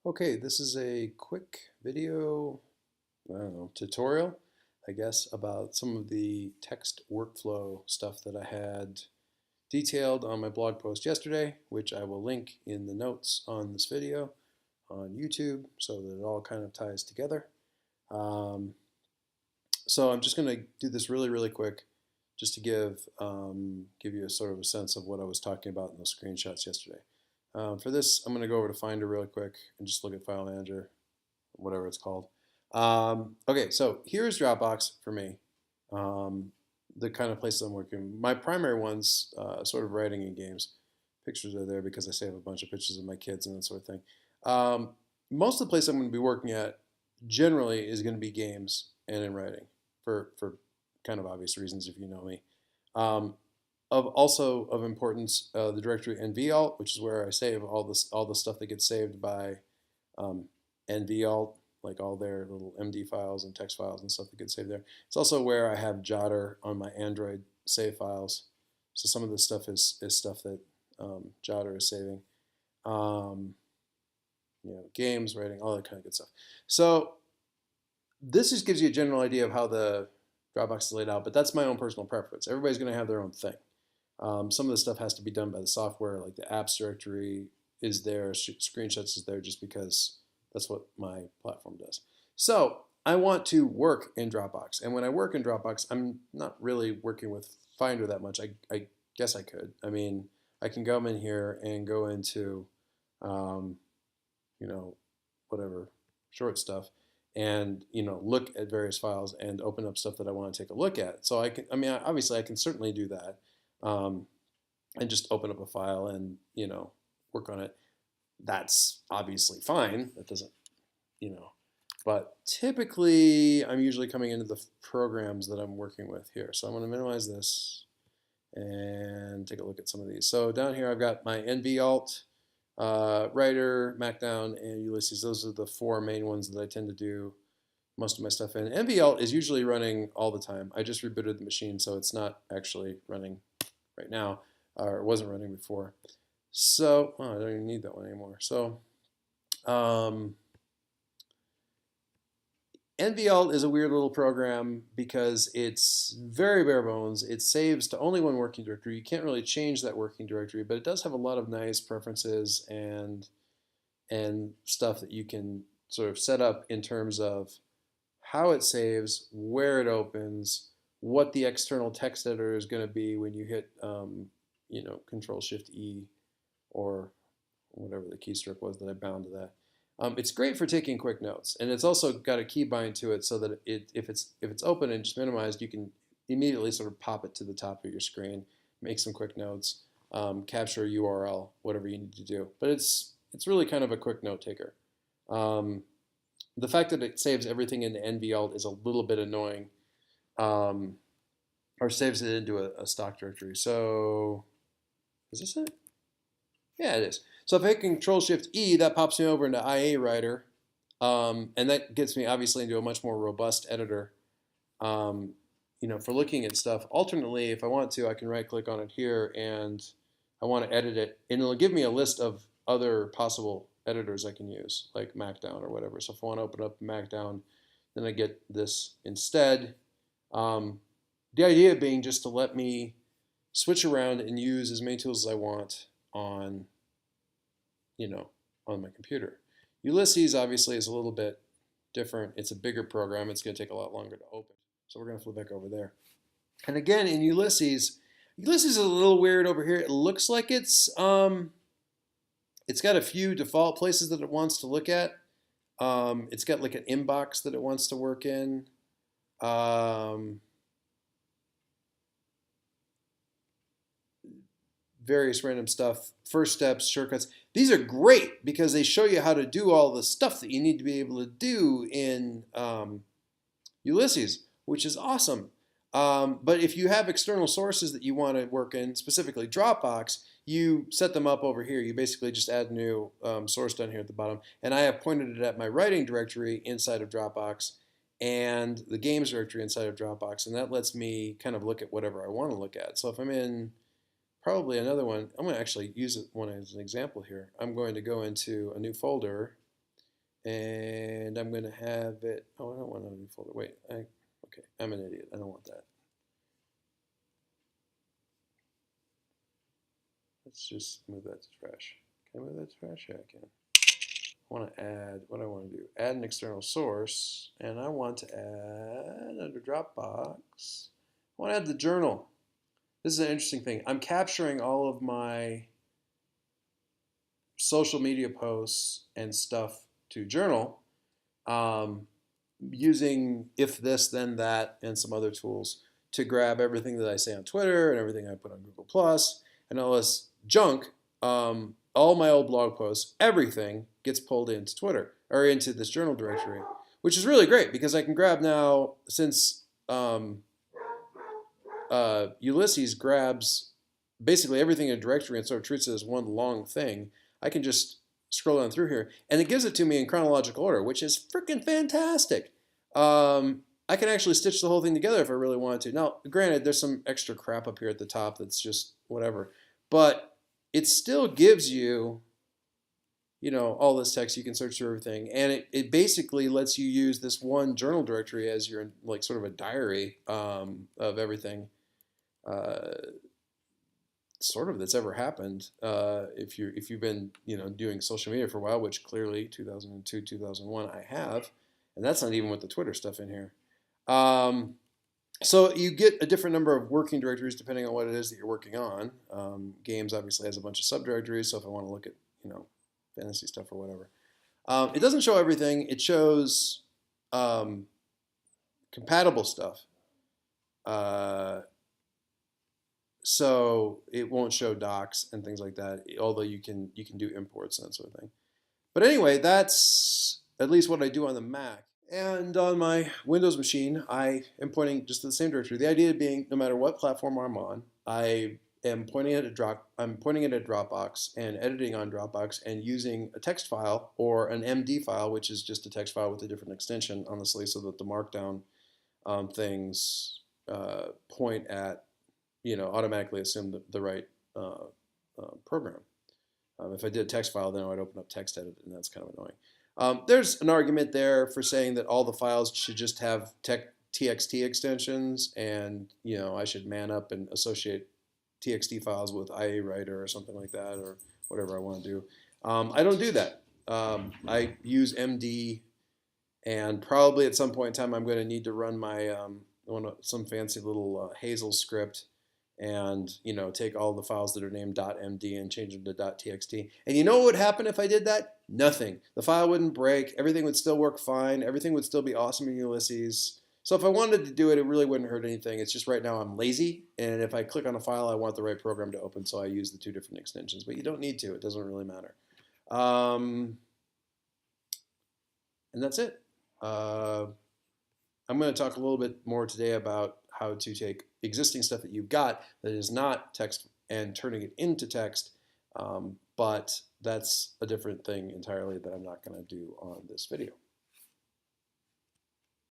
Okay, this is a quick video, I don't know, tutorial, I guess, about some of the text workflow stuff that I had detailed on my blog post yesterday, which I will link in the notes on this video on YouTube so that it all kind of ties together. Um, so I'm just going to do this really quick just to give you a sort of a sense of what I was talking about in those screenshots yesterday. For this, I'm going to go over to Finder really quick and just look at File Manager, whatever it's called. Okay, so here's Dropbox for me. The kind of places I'm working. My primary ones, sort of writing and games. Pictures are there because I save a bunch of pictures of my kids and that sort of thing. Most of the place I'm going to be working at generally is going to be games and in writing for kind of obvious reasons if you know me. Also of importance, the directory nvalt, which is where I save all the stuff that gets saved by nvalt, like all their little MD files and text files and stuff that get saved there. It's also where I have Jotter on my Android save files. So some of this stuff is stuff that Jotter is saving. Games, writing, all that kind of good stuff. So this just gives you a general idea of how the Dropbox is laid out, but that's my own personal preference. Everybody's going to have their own thing. Some of the stuff has to be done by the software, like the apps directory is there, screenshots is there just because that's what my platform does. So I want to work in Dropbox. And when I work in Dropbox, I'm not really working with Finder that much. I guess I could. I mean, I can come in here and go into, whatever short stuff and, look at various files and open up stuff that I want to take a look at. So obviously I can certainly do that. And just open up a file and work on it. That's obviously fine. That doesn't, but typically I'm usually coming into the programs that I'm working with here. So I'm going to minimize this and take a look at some of these. So down here I've got my nvalt, Writer, Markdown, and Ulysses. Those are the four main ones that I tend to do most of my stuff in. nvalt is usually running all the time. I just rebooted the machine, so it's not actually running right now, or it wasn't running before. So I don't even need that one anymore. So nvalt is a weird little program because it's very bare bones. It saves to only one working directory. You can't really change that working directory, but it does have a lot of nice preferences and stuff that you can sort of set up in terms of how it saves, where it opens, what the external text editor is going to be when you hit, Control Shift E or whatever the keystroke was that I bound to that. It's great for taking quick notes, and it's also got a keybind to it so that if it's open and just minimized, you can immediately sort of pop it to the top of your screen, make some quick notes, capture a URL, whatever you need to do. But it's really kind of a quick note taker. The fact that it saves everything into nvalt is a little bit annoying, or saves it into a stock directory. So is this it? Yeah, it is. So if I hit Control Shift E, that pops me over into IA Writer, and that gets me obviously into a much more robust editor. For looking at stuff. Alternately, if I want to, I can right click on it here and I want to edit it, and it'll give me a list of other possible editors I can use, like Markdown or whatever. So if I want to open up Markdown, then I get this instead. The idea being just to let me switch around and use as many tools as I want on, on my computer. Ulysses obviously is a little bit different. It's a bigger program. It's going to take a lot longer to open. So we're going to flip back over there. And again, in Ulysses is a little weird over here. It looks like it's got a few default places that it wants to look at. It's got like an inbox that it wants to work in. Various random stuff, first steps, shortcuts. These are great because they show you how to do all the stuff that you need to be able to do in Ulysses, which is awesome. But if you have external sources that you want to work in, specifically Dropbox, you set them up over here. You basically just add new source down here at the bottom. And I have pointed it at my writing directory inside of Dropbox and the games directory inside of Dropbox. And that lets me kind of look at whatever I want to look at. So if I'm in probably another one, I'm going to actually use one as an example here. I'm going to go into a new folder and I'm going to have it. Oh, I don't want a new folder. Wait, okay, I'm an idiot. I don't want that. Let's just move that to trash. Can I move that to trash? Yeah, I can. I want to add, what do I want to do? Add an external source, and I want to add under Dropbox. I want to add the journal. This is an interesting thing. I'm capturing all of my social media posts and stuff to journal um, using if this, then that, and some other tools to grab everything that I say on Twitter and everything I put on Google Plus and all this junk. All my old blog posts, everything gets pulled into Twitter or into this journal directory, which is really great because I can grab now, since Ulysses grabs basically everything in a directory and sort of treats it as one long thing. I can just scroll down through here, and it gives it to me in chronological order, which is freaking fantastic. I can actually stitch the whole thing together if I really wanted to. Now, granted, there's some extra crap up here at the top that's just whatever, but it still gives you, all this text. You can search through everything, and it basically lets you use this one journal directory as your like sort of a diary of everything. Sort of that's ever happened if you've been doing social media for a while, which clearly 2002 2001 I have, and that's not even with the Twitter stuff in here. So you get a different number of working directories depending on what it is that you're working on. Games obviously has a bunch of subdirectories, so if I want to look at fantasy stuff or whatever, it doesn't show everything. It shows compatible stuff. So it won't show docs and things like that, although you can do imports and that sort of thing. But anyway, that's at least what I do on the Mac. And on my Windows machine, I am pointing just to the same directory. The idea being, no matter what platform I'm on, I am pointing it at Dropbox and editing on Dropbox and using a text file or an MD file, which is just a text file with a different extension, honestly, so that the markdown things point at, automatically assume the right program. If I did a text file, then I would open up TextEdit, and that's kind of annoying. There's an argument there for saying that all the files should just have TXT extensions, and I should man up and associate TXT files with IA Writer or something like that, or whatever I want to do. I don't do that. I use MD, and probably at some point in time I'm going to need to run my some fancy little Hazel script and take all the files that are named .md and change them to .txt. And you know what would happen if I did that? Nothing. The file wouldn't break. Everything would still work fine. Everything would still be awesome in Ulysses. So if I wanted to do it, it really wouldn't hurt anything. It's just right now I'm lazy, and if I click on a file, I want the right program to open, so I use the two different extensions. But you don't need to. It doesn't really matter. And that's it. I'm going to talk a little bit more today about how to take existing stuff that you've got that is not text and turning it into text, but that's a different thing entirely that I'm not going to do on this video.